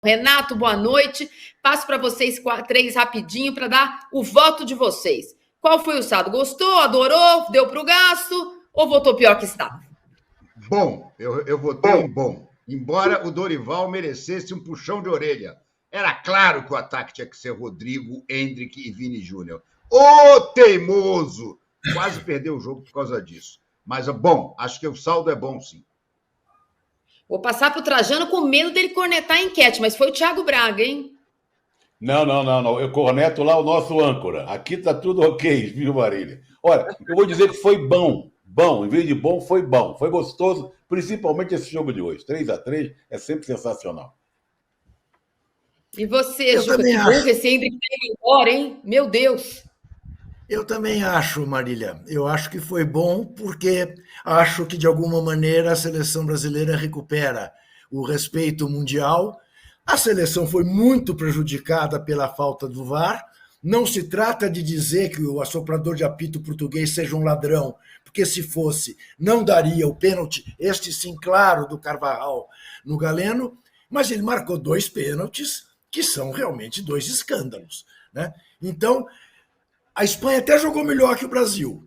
Renato, boa noite. Passo para vocês três rapidinho para dar o voto de vocês. Qual foi o saldo? Gostou? Adorou? Deu para o gasto? Ou votou pior que estava? Bom, eu votei em bom. Embora o Dorival merecesse um puxão de orelha. Era claro que o ataque tinha que ser Rodrigo, Endrick e Vini Júnior. Ô teimoso! Quase perdeu o jogo por causa disso. Mas, bom, acho que o saldo é bom, sim. Vou passar para o Trajano com medo dele cornetar a enquete, mas foi o Thiago Braga, hein? Não. Eu corneto lá o nosso âncora. Aqui tá tudo ok, viu, Marília? Olha, eu vou dizer que foi bom. Bom, em vez de bom, foi bom. Foi gostoso, principalmente esse jogo de hoje. 3-3 é sempre sensacional. E você, Juca, que bom que esse Endrick veio embora, hein? Meu Deus! Eu também acho, Marília. Eu acho que foi bom porque acho que, de alguma maneira, a seleção brasileira recupera o respeito mundial. A seleção foi muito prejudicada pela falta do VAR. Não se trata de dizer que o assoprador de apito português seja um ladrão, porque se fosse, não daria o pênalti, este sim, claro, do Carvajal no Galeno, mas ele marcou 2 pênaltis que são realmente 2 escândalos, né? Então, a Espanha até jogou melhor que o Brasil,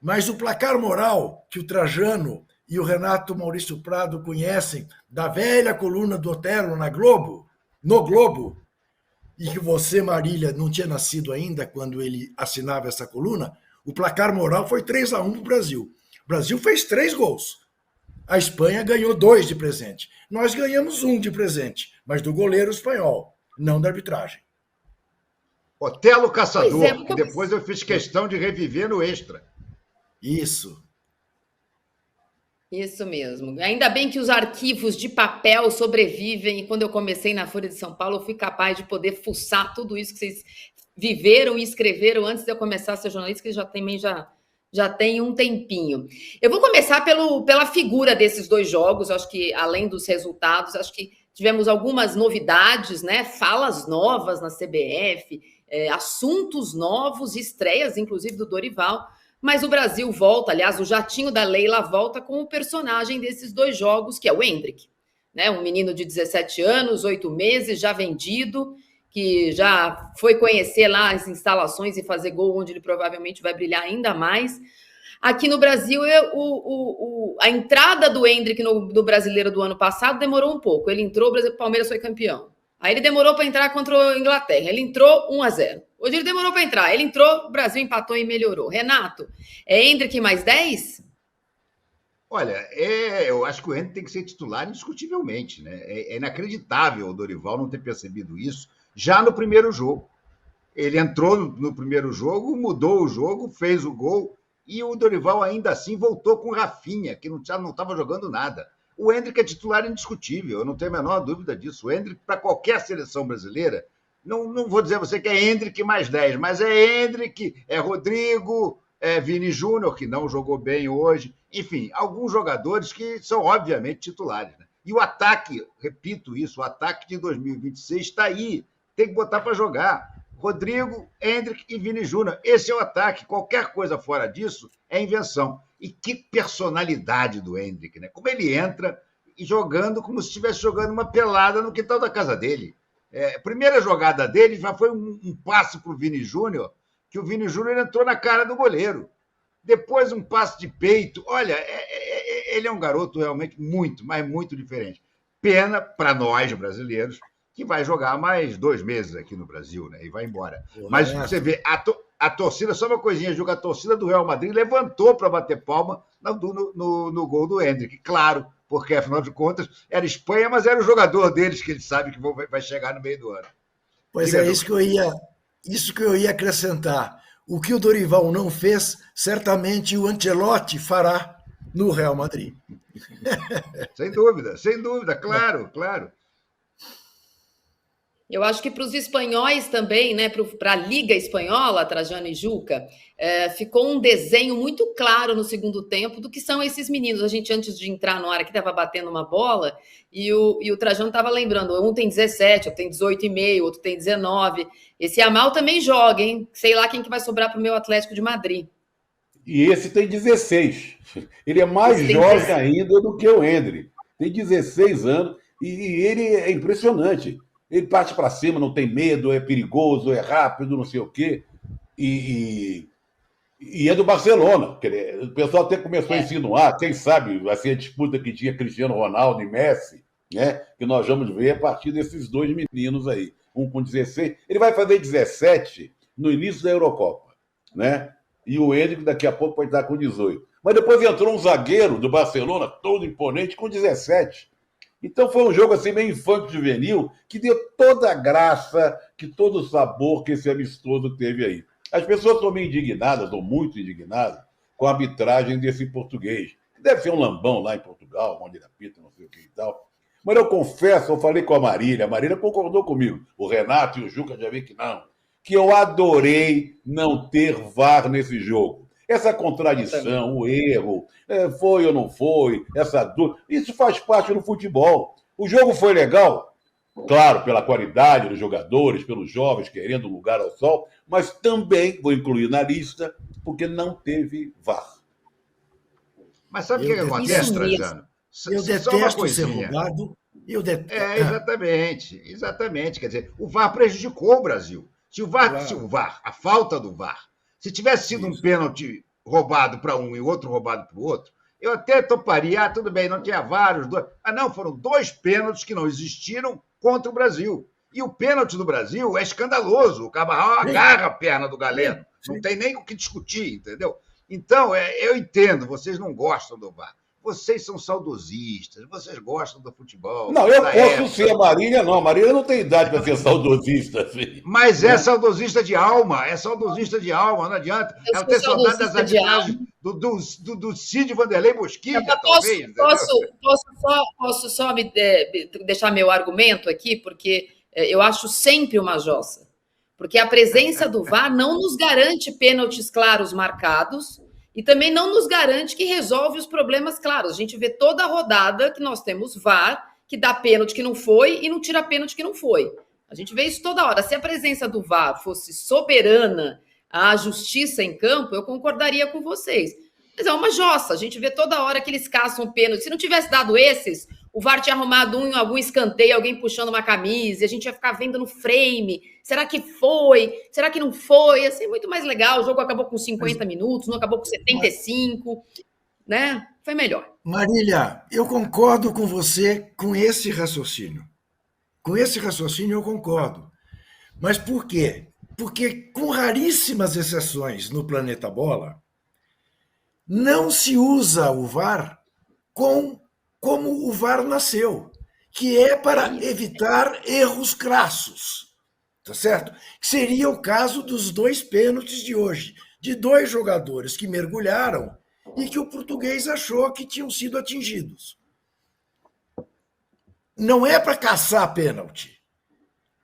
mas o placar moral que o Trajano e o Renato Maurício Prado conhecem da velha coluna do Otero no Globo, e que você, Marília, não tinha nascido ainda quando ele assinava essa coluna, o placar moral foi 3-1 para o Brasil. O Brasil fez 3 gols. A Espanha ganhou 2 de presente. Nós ganhamos 1 de presente, mas do goleiro espanhol, não da arbitragem. Otelo Caçador, que depois eu fiz questão de reviver no Extra. Isso mesmo. Ainda bem que os arquivos de papel sobrevivem, e quando eu comecei na Folha de São Paulo, eu fui capaz de poder fuçar tudo isso que vocês viveram e escreveram antes de eu começar a ser jornalista, que já tem um tempinho. Eu vou começar pela figura desses 2 jogos. Eu acho que, além dos resultados, acho que tivemos algumas novidades, né? Falas novas na CBF, assuntos novos, estreias, inclusive, do Dorival. Mas o Brasil volta, aliás, o jatinho da Leila volta com o personagem desses 2 jogos, que é o Endrick, né? Um menino de 17 anos, 8 meses, já vendido, que já foi conhecer lá as instalações e fazer gol, onde ele provavelmente vai brilhar ainda mais. Aqui no Brasil, a entrada do Endrick no Brasileiro do ano passado demorou um pouco. Ele entrou, o Palmeiras foi campeão. Aí ele demorou para entrar contra a Inglaterra. Ele entrou 1-0. Hoje ele demorou para entrar. Ele entrou, o Brasil empatou e melhorou. Renato, é Endrick mais 10? Olha, eu acho que o Endrick tem que ser titular indiscutivelmente, né? É inacreditável o Dorival não ter percebido isso já no primeiro jogo. Ele entrou no primeiro jogo, mudou o jogo, fez o gol, e o Dorival ainda assim voltou com o Rafinha, que não estava jogando nada. O Endrick é titular indiscutível, eu não tenho a menor dúvida disso. O Endrick, para qualquer seleção brasileira, não vou dizer a você que é Endrick mais 10, mas é Endrick, é Rodrigo, é Vini Júnior, que não jogou bem hoje. Enfim, alguns jogadores que são, obviamente, titulares, né? E o ataque, repito isso, o ataque de 2026 está aí, tem que botar para jogar. Rodrigo, Endrick e Vini Júnior. Esse é o ataque. Qualquer coisa fora disso é invenção. E que personalidade do Endrick, né? Como ele entra e jogando como se estivesse jogando uma pelada no quintal da casa dele. A primeira jogada dele já foi um passe para o Vini Júnior, que o Vini Júnior entrou na cara do goleiro. Depois um passe de peito. Olha, ele é um garoto realmente muito, mas muito diferente. Pena para nós, brasileiros, que vai jogar mais 2 meses aqui no Brasil, né? E vai embora. Mas você vê, a torcida, só uma coisinha, Juca, a torcida do Real Madrid levantou para bater palma no gol do Endrick. Claro, porque, afinal de contas, era Espanha, mas era o jogador deles que ele sabe que vai chegar no meio do ano. Pois diga, isso que eu ia acrescentar. O que o Dorival não fez, certamente o Ancelotti fará no Real Madrid. Sem dúvida, claro. Eu acho que para os espanhóis também, né, para a Liga Espanhola, Trajano e Juca, ficou um desenho muito claro no segundo tempo do que são esses meninos. A gente, antes de entrar no ar aqui, estava batendo uma bola e o Trajano estava lembrando, um tem 17, outro tem 18,5, outro tem 19. Esse Yamal também joga, hein? Sei lá quem que vai sobrar para o meu Atlético de Madrid. E esse tem 16. Ele é mais jovem ainda do que o Endrick. Tem 16 anos e ele é impressionante. Ele parte para cima, não tem medo, é perigoso, é rápido, não sei o quê. E é do Barcelona. O pessoal até começou a insinuar, quem sabe, vai ser a disputa que tinha Cristiano Ronaldo e Messi, né? Que nós vamos ver a partir desses dois meninos aí. Um com 16, ele vai fazer 17 no início da Eurocopa, né? E o Endrick daqui a pouco vai estar com 18. Mas depois entrou um zagueiro do Barcelona, todo imponente, com 17. Então foi um jogo assim meio infanto-juvenil, que deu toda a graça, que todo o sabor que esse amistoso teve aí. As pessoas estão meio indignadas, ou muito indignadas, com a arbitragem desse português. Deve ser um lambão lá em Portugal, onde ele apita, não sei o que e tal. Mas eu confesso, eu falei com a Marília concordou comigo. O Renato e o Juca já viram que não. Que eu adorei não ter VAR nesse jogo. Essa contradição, o erro, foi ou não foi, essa dúvida, isso faz parte do futebol. O jogo foi legal, claro, pela qualidade dos jogadores, pelos jovens querendo lugar ao sol, mas também vou incluir na lista porque não teve VAR. Mas sabe o que acontece, Trajano? Eu detesto ser roubado. Exatamente. Quer dizer, o VAR prejudicou o Brasil. Se o VAR, a falta do VAR, se tivesse sido um pênalti roubado para um e outro roubado para o outro, eu até toparia, tudo bem, não tinha vários, dois. Mas não, foram 2 pênaltis que não existiram contra o Brasil. E o pênalti do Brasil é escandaloso. O Camarão agarra a perna do Galeno. Não tem nem o que discutir, entendeu? Então, eu entendo, vocês não gostam do VAR. Vocês são saudosistas, vocês gostam do futebol. Não, eu posso ser a Marília, não. A Marília não tem idade para ser saudosista. Filho. Mas é saudosista de alma, não adianta. Ela tem saudade das arbitragens do Cid Vanderlei Bosquilha, talvez. Posso só deixar meu argumento aqui, porque eu acho sempre uma jossa. Porque a presença do VAR não nos garante pênaltis claros marcados, e também não nos garante que resolve os problemas claros. A gente vê toda a rodada que nós temos VAR, que dá pênalti que não foi e não tira pênalti que não foi. A gente vê isso toda hora. Se a presença do VAR fosse soberana à justiça em campo, eu concordaria com vocês. Mas é uma jossa. A gente vê toda hora que eles caçam pênalti. Se não tivesse dado esses, o VAR tinha arrumado algum escanteio, alguém puxando uma camisa, e a gente ia ficar vendo no frame. Será que foi? Será que não foi? Ia ser muito mais legal. O jogo acabou com 50 minutos, não acabou com 75, né? Foi melhor. Marília, eu concordo com você com esse raciocínio. Com esse raciocínio eu concordo. Mas por quê? Porque, com raríssimas exceções no planeta Bola, não se usa o VAR como o VAR nasceu, que é para evitar erros crassos, tá certo? Que seria o caso dos 2 pênaltis de hoje, de 2 jogadores que mergulharam e que o português achou que tinham sido atingidos. Não é para caçar pênalti,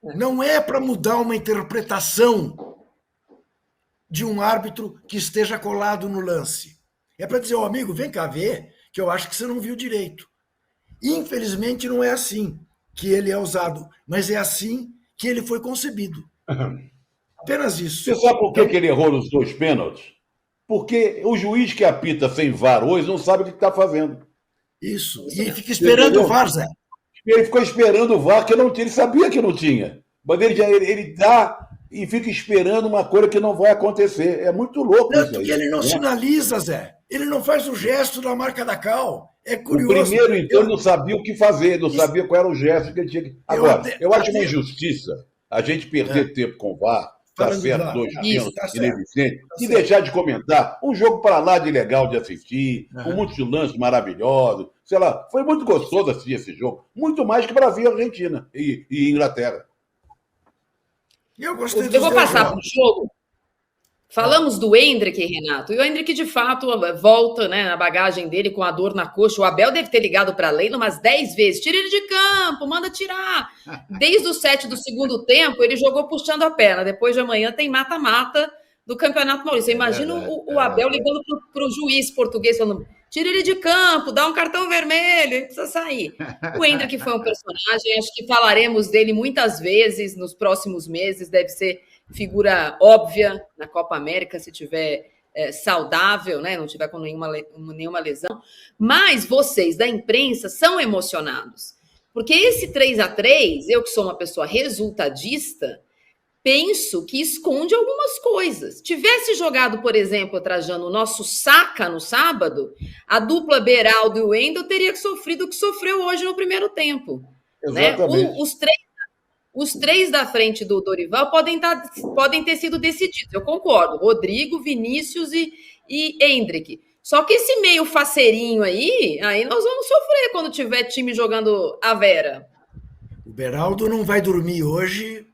não é para mudar uma interpretação de um árbitro que esteja colado no lance. É para dizer, amigo, vem cá ver, que eu acho que você não viu direito. Infelizmente, não é assim que ele é usado, mas é assim que ele foi concebido. Apenas isso. Você sabe por que ele errou nos 2 pênaltis? Porque o juiz que apita sem VAR hoje não sabe o que está fazendo. Isso. E fica esperando o VAR, Zé. Ele ficou esperando o VAR, que não tinha, ele sabia que não tinha. Mas ele dá e fica esperando uma coisa que não vai acontecer. É muito louco isso aí. Tanto que ele não sinaliza, Zé. Ele não faz o gesto da marca da cal. É curioso. O primeiro, então, não sabia o que fazer, não sabia qual era o gesto que ele tinha que... Agora, eu acho uma injustiça a gente perder tempo com o VAR, tá certo, 2 pênaltis, ineficiente, e deixar de comentar um jogo para lá de legal de assistir, com muitos lances maravilhosos, sei lá, foi muito gostoso assistir esse jogo, muito mais que Brasil, Argentina e Inglaterra. Eu gostei Eu vou passar para o jogo. Falamos do Endrick, Renato, e o Endrick, de fato, volta, né, na bagagem dele com a dor na coxa. O Abel deve ter ligado para a Leila umas 10 vezes. Tira ele de campo, manda tirar. Desde o 7 do segundo tempo, ele jogou puxando a perna. Depois de amanhã tem mata-mata do Campeonato Paulista. Eu imagino o Abel ligando para o juiz português, falando, tira ele de campo, dá um cartão vermelho, ele precisa sair. O Endrick foi um personagem, acho que falaremos dele muitas vezes nos próximos meses, deve ser figura óbvia na Copa América, se tiver saudável, né? Não tiver com nenhuma lesão. Mas vocês da imprensa são emocionados. Porque esse 3-3, eu que sou uma pessoa resultadista, penso que esconde algumas coisas. Tivesse jogado, por exemplo, Trajano, o nosso Saka no sábado, a dupla Beraldo e o Wendel teria sofrido o que sofreu hoje no primeiro tempo. Exatamente. Né? Os três da frente do Dorival podem ter sido decididos, eu concordo. Rodrigo, Vinícius e Endrick. Só que esse meio faceirinho aí nós vamos sofrer quando tiver time jogando a Vera. O Beraldo não vai dormir hoje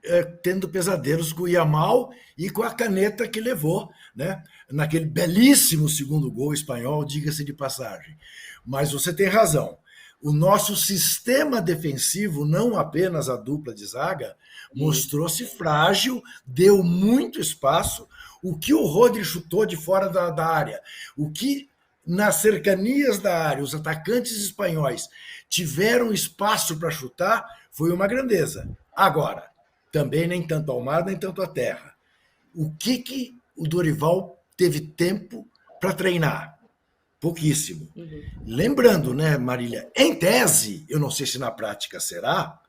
tendo pesadelos com o Yamal e com a caneta que levou, né? Naquele belíssimo segundo gol espanhol, diga-se de passagem. Mas você tem razão. O nosso sistema defensivo, não apenas a dupla de zaga, mostrou-se frágil, deu muito espaço. O que o Rodri chutou de fora da área, o que nas cercanias da área os atacantes espanhóis tiveram espaço para chutar, foi uma grandeza. Agora, também nem tanto ao mar, nem tanto à terra. O que o Dorival teve tempo para treinar? Pouquíssimo. Lembrando, né, Marília, em tese, eu não sei se na prática será,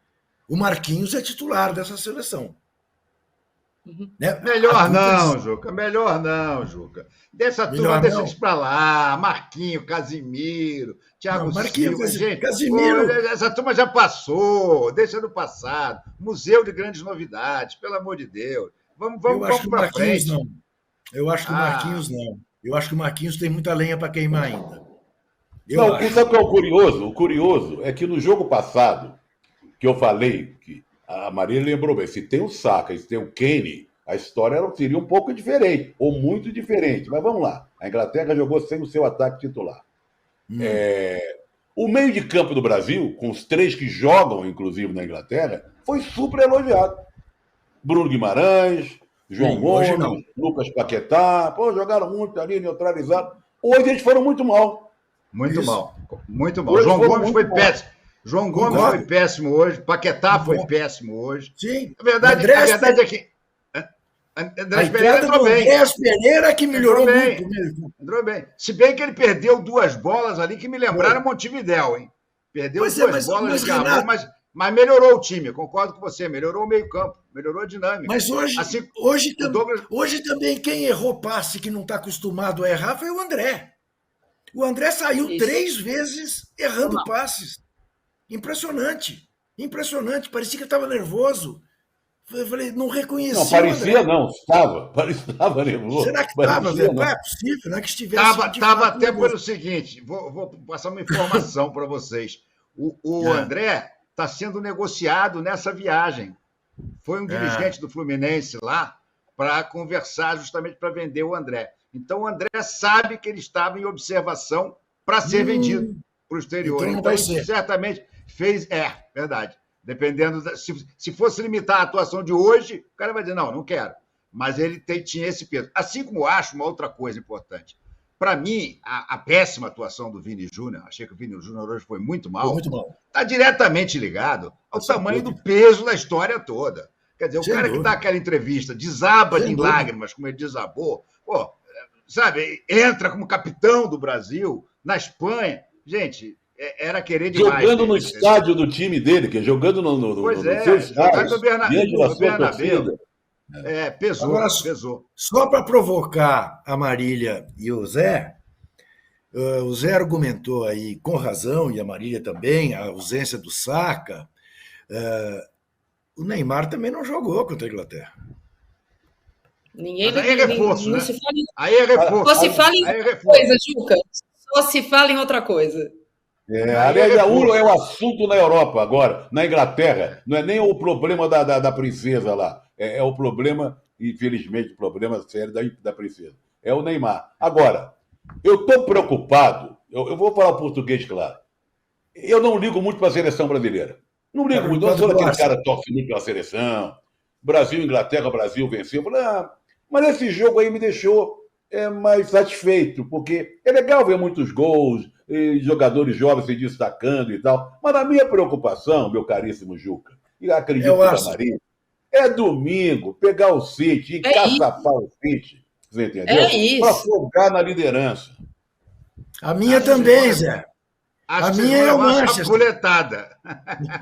o Marquinhos é titular dessa seleção. Né? Melhor não, Juca. Dessa turma, deixa eles para lá. Marquinhos, Casimiro, Thiago Silva. Gente, Casimiro. Essa turma já passou, deixa no passado. Museu de grandes novidades, pelo amor de Deus. Vamos para frente. Não. Eu acho que o Marquinhos não. Eu acho que o Marquinhos tem muita lenha para queimar ainda. Sabe o que é o curioso? O curioso é que no jogo passado, que eu falei, que a Maria lembrou bem, se tem o Saka e se tem o Kane, a história seria um pouco diferente, ou muito diferente. Mas vamos lá. A Inglaterra jogou sem o seu ataque titular. O meio de campo do Brasil, com os três que jogam, inclusive, na Inglaterra, foi super elogiado. Bruno Guimarães, João Gomes, Lucas Paquetá, jogaram muito ali, neutralizaram. Hoje eles foram muito mal. Muito mal. João Gomes foi péssimo. João Gomes foi péssimo hoje, Paquetá foi péssimo hoje. Sim. A verdade é que Andrés Pereira entrou bem. Andrés Pereira que melhorou muito mesmo. Entrou bem. Se bem que ele perdeu 2 bolas ali que me lembraram Montevidéu, hein? Perdeu 2 bolas de amor, mas melhorou o time, concordo com você, melhorou o meio-campo, melhorou a dinâmica. Mas hoje também quem errou passe que não está acostumado a errar foi o André. O André saiu 3 vezes errando passes. Impressionante. Parecia que estava nervoso. Eu falei, não reconheci. Não, parecia não, estava nervoso. Será que estava? Não é possível, não é que estivesse. Estava até pelo seguinte, vou passar uma informação para vocês. O André está sendo negociado nessa viagem. Foi um dirigente do Fluminense lá para conversar justamente para vender o André. Então, o André sabe que ele estava em observação para ser vendido para o exterior. Então isso certamente fez... verdade. Dependendo... Se fosse limitar a atuação de hoje, o cara vai dizer, não quero. Mas ele tinha esse peso. Assim como acho uma outra coisa importante. Para mim, a péssima atuação do Vini Júnior, achei que o Vini Júnior hoje foi muito mal, está diretamente ligado ao tamanho do peso da história toda. Quer dizer, o cara que dá aquela entrevista desaba em lágrimas, como ele desabou, sabe, entra como capitão do Brasil, na Espanha. Gente, era querer demais. Jogando no estádio do time dele, jogando no seu estádio, diante da sua torcida. Pesou. Só para provocar a Marília e o Zé argumentou aí com razão, e a Marília também, a ausência do Saka. O Neymar também não jogou contra a Inglaterra. Aí é reforço, né? Aí é reforço. Só se fala em outra coisa, Juca. Só se fala em outra coisa. Aliás, é o assunto na Europa agora, na Inglaterra. Não é nem o problema da princesa lá. É o problema, infelizmente, o problema sério da princesa. É o Neymar. Agora, eu estou preocupado, eu vou falar o português, claro. Eu não ligo muito para a seleção brasileira. Não ligo muito. Eu sou aquele cara que torce muito pela seleção. Brasil, Inglaterra, Brasil venceu. Eu falei, mas esse jogo aí me deixou mais satisfeito, porque é legal ver muitos gols, jogadores jovens se destacando e tal. Mas a minha preocupação, meu caríssimo Juca, e acredito que a Maria, é domingo, pegar o City, encaçapar o City, você entendeu? Para folgar na liderança. A minha também, Zé. Acho A que vocês minha vão é o levar uma Manchester. chapuletada.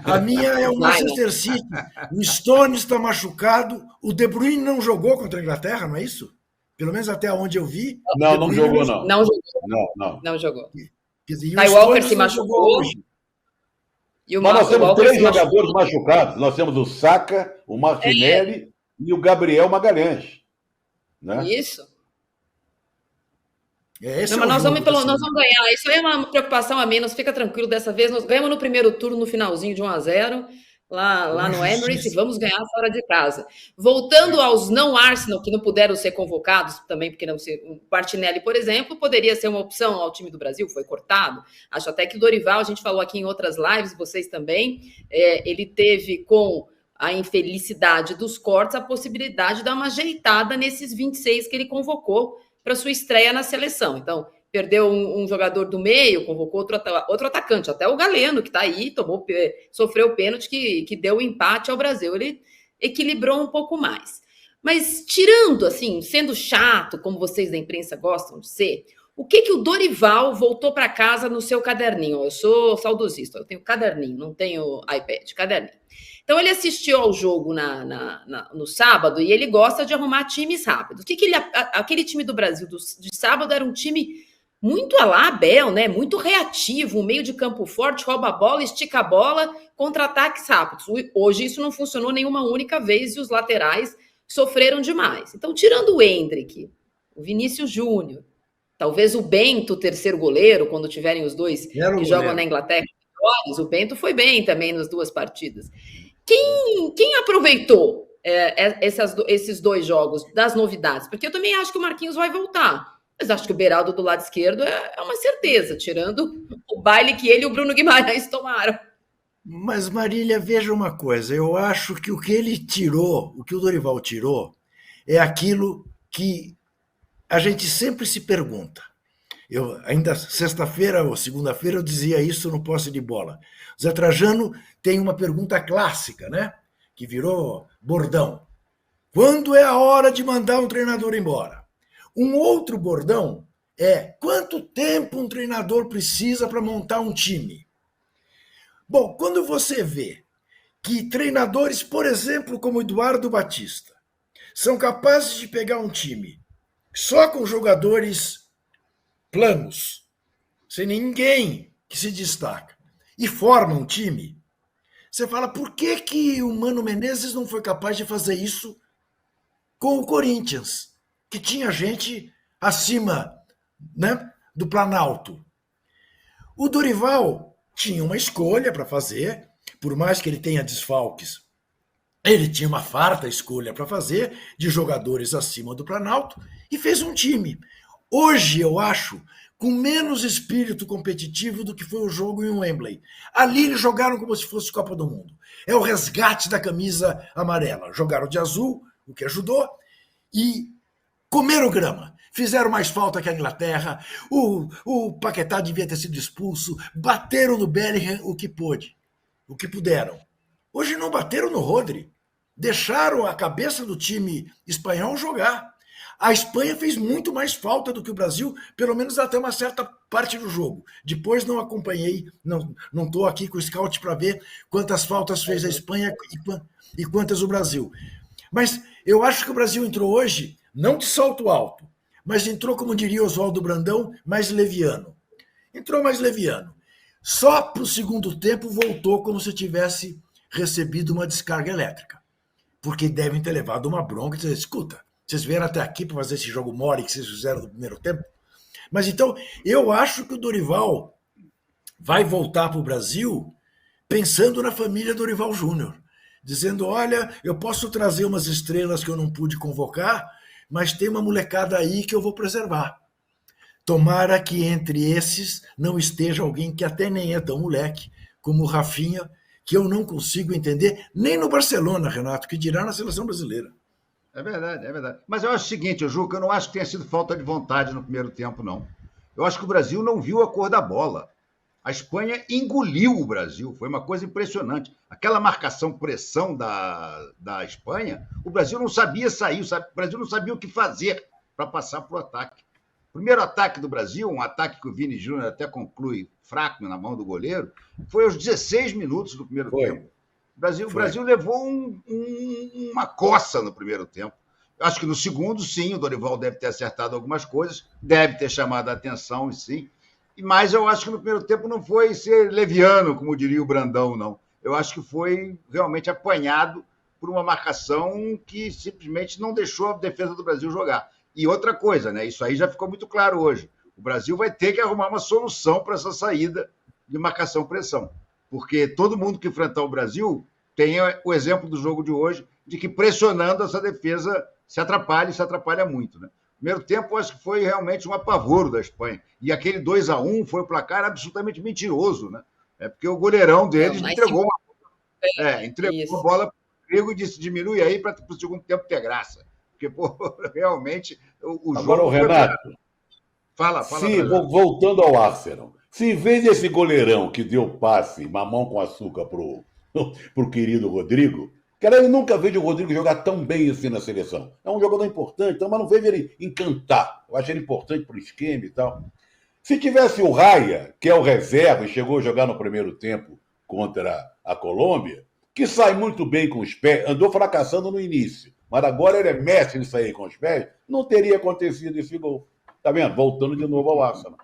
A minha é o Vai, Manchester City. O Stones está machucado. O De Bruyne não jogou contra a Inglaterra, não é isso? Pelo menos até onde eu vi. O Não, De não Bruyne jogou, não não. não jogou, Não, não. não jogou. Quer dizer, e o Kyle Walker Stones se não jogou machucou hoje. e o Mas nós temos Walker três se machucou. jogadores machucados. Nós temos o Saka, o Martinelli e o Gabriel Magalhães. Né? Isso. Esse Não, é mas o jogo da nós vamos ganhar. Isso aí é uma preocupação a menos. Fica tranquilo dessa vez. Nós ganhamos no primeiro turno, no finalzinho de 1-0, lá no Emirates, e vamos ganhar fora de casa. Voltando aos não Arsenal, que não puderam ser convocados também, porque não ser. O Martinelli, por exemplo, poderia ser uma opção ao time do Brasil, foi cortado. Acho até que o Dorival, a gente falou aqui em outras lives, vocês também, ele teve com a infelicidade dos cortes a possibilidade de dar uma ajeitada nesses 26 que ele convocou para sua estreia na seleção. Então, perdeu um jogador do meio, convocou outro atacante, até o Galeno, que está aí, sofreu o pênalti que deu o empate ao Brasil. Ele equilibrou um pouco mais. Mas tirando, assim, sendo chato, como vocês da imprensa gostam de ser, o que o Dorival voltou para casa no seu caderninho? Eu sou saudosista, eu tenho caderninho, não tenho iPad, caderninho. Então, ele assistiu ao jogo no sábado e ele gosta de arrumar times rápidos. Aquele time do Brasil de sábado era um time muito à la Abel, né? Muito reativo, um meio de campo forte, rouba a bola, estica a bola, contra-ataques rápidos. Hoje isso não funcionou nenhuma única vez e os laterais sofreram demais. Então, tirando o Endrick, o Vinícius Júnior, talvez o Bento, terceiro goleiro, quando tiverem os dois que jogam na Inglaterra, o Bento foi bem também nas duas partidas. Quem aproveitou esses dois jogos das novidades? Porque eu também acho que o Marquinhos vai voltar. Mas acho que o Beraldo do lado esquerdo é uma certeza, tirando o baile que ele e o Bruno Guimarães tomaram. Mas, Marília, veja uma coisa. Eu acho que o que ele tirou, o que o Dorival tirou, é aquilo que a gente sempre se pergunta. Eu, ainda sexta-feira ou segunda-feira eu dizia isso no Posse de Bola. O Zé Trajano tem uma pergunta clássica, né? Que virou bordão. Quando é a hora de mandar um treinador embora? Um outro bordão é quanto tempo um treinador precisa para montar um time? Bom, quando você vê que treinadores, por exemplo, como Eduardo Batista, são capazes de pegar um time só com jogadores planos, sem ninguém que se destaca, e forma um time, você fala, por que o Mano Menezes não foi capaz de fazer isso com o Corinthians, que tinha gente acima, né, do Planalto? O Dorival tinha uma escolha para fazer, por mais que ele tenha desfalques, ele tinha uma farta escolha para fazer de jogadores acima do Planalto e fez um time. Hoje, eu acho, com menos espírito competitivo do que foi o jogo em Wembley. Ali eles jogaram como se fosse Copa do Mundo. É o resgate da camisa amarela. Jogaram de azul, o que ajudou, e comeram grama. Fizeram mais falta que a Inglaterra. O Paquetá devia ter sido expulso. Bateram no Bellingham o que pôde, o que puderam. Hoje não bateram no Rodri. Deixaram a cabeça do time espanhol jogar. A Espanha fez muito mais falta do que o Brasil, pelo menos até uma certa parte do jogo. Depois não acompanhei, não estou aqui com o scout para ver quantas faltas fez a Espanha e quantas o Brasil. Mas eu acho que o Brasil entrou hoje, não de salto alto, mas entrou, como diria Oswaldo Brandão, mais leviano. Entrou mais leviano. Só para o segundo tempo voltou como se tivesse recebido uma descarga elétrica. Porque devem ter levado uma bronca e dizer, escuta, vocês vieram até aqui para fazer esse jogo mole que vocês fizeram no primeiro tempo? Mas então, eu acho que o Dorival vai voltar para o Brasil pensando na família Dorival Júnior, dizendo, olha, eu posso trazer umas estrelas que eu não pude convocar, mas tem uma molecada aí que eu vou preservar. Tomara que entre esses não esteja alguém que até nem é tão moleque, como o Rafinha, que eu não consigo entender, nem no Barcelona, Renato, que dirá na seleção brasileira. É verdade, é verdade. Mas eu acho o seguinte, Juca, eu não acho que tenha sido falta de vontade no primeiro tempo, não. Eu acho que o Brasil não viu a cor da bola. A Espanha engoliu o Brasil, foi uma coisa impressionante. Aquela marcação-pressão da Espanha, o Brasil não sabia sair, o Brasil não sabia o que fazer para passar para o ataque. primeiro ataque do Brasil, um ataque que o Vini Júnior até conclui fraco na mão do goleiro, foi aos 16 minutos do primeiro tempo. O Brasil levou uma coça no primeiro tempo. Acho que no segundo, sim, o Dorival deve ter acertado algumas coisas, deve ter chamado a atenção, sim. Mas eu acho que no primeiro tempo não foi ser leviano, como diria o Brandão, não. Eu acho que foi realmente apanhado por uma marcação que simplesmente não deixou a defesa do Brasil jogar. E outra coisa, né? Isso aí já ficou muito claro hoje. O Brasil vai ter que arrumar uma solução para essa saída de marcação-pressão. Porque todo mundo que enfrentar o Brasil tem o exemplo do jogo de hoje, de que pressionando essa defesa se atrapalha muito, né? Primeiro tempo, acho que foi realmente um apavoro da Espanha. E aquele 2-1 foi um placar absolutamente mentiroso, né? É porque o goleirão deles entregou a bola para o Rodrigo e disse: diminui aí para o segundo tempo ter graça. Porque, pô, realmente, o jogo... Agora, o Renato... Fala. Voltando ao Arsenal, se em vez desse goleirão que deu passe, mamão com açúcar pro querido Rodrigo, cara, eu nunca vejo o Rodrigo jogar tão bem assim na seleção. É um jogador importante, então, mas não vejo ele encantar. Eu acho ele importante pro esquema e tal. Se tivesse o Raya, que é o reserva e chegou a jogar no primeiro tempo contra a Colômbia, que sai muito bem com os pés, andou fracassando no início, mas agora ele é mestre em sair com os pés, não teria acontecido esse gol. Tá vendo? Voltando de novo ao Arsenal.